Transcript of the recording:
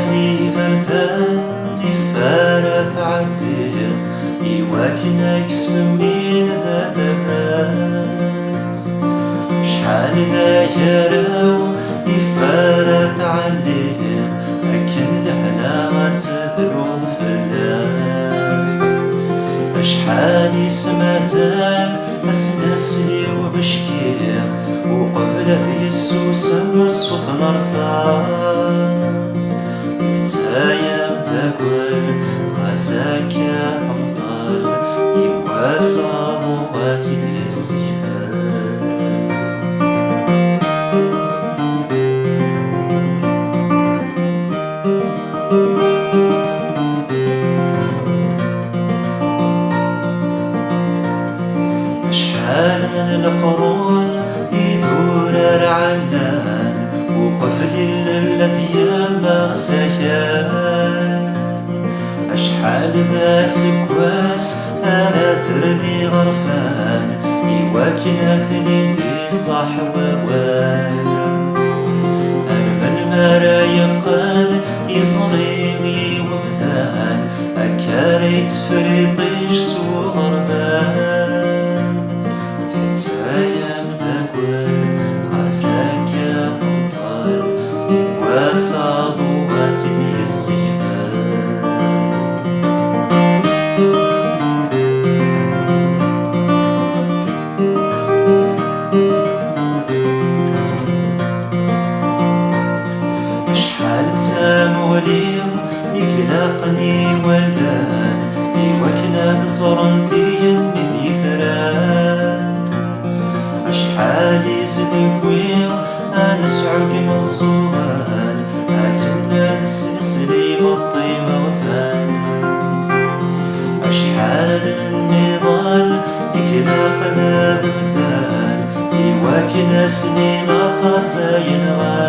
أشحالي برثان يفارث عديد يواكنك سمين ذا الراس شحال ذا يراو يفارث عليه أكن لحنا تذلوض فلاس أشحال يسمع زال أسناسني وبشكير وقبل ذي السوسن الصوت نرصاص تايم تاكل غزاك يا ثمطل يواسى ضوغاتي دي السيفان أشحال القرون يذور العلان وقفل الذي ما سكان أشحال ذا سكواس أنا دربي غرفان يواكن ثني دي صح ووان أرمى المرايقان يصري ويومثان أكاريت فريطيش سو غربان تايم تاكل غزاك يا ثمطل يواسى ضوغاتي دي السيفان أشحال تاموليم يكلاقني ولان يوكنا تصرنتي مثي ثران أشحال يزد يبويو أنا سعود مصوبان أكنا السلسلي مطيمة وفان أشحال النضال يكلاقنا ذمثان يواكنا سنين قاسين غان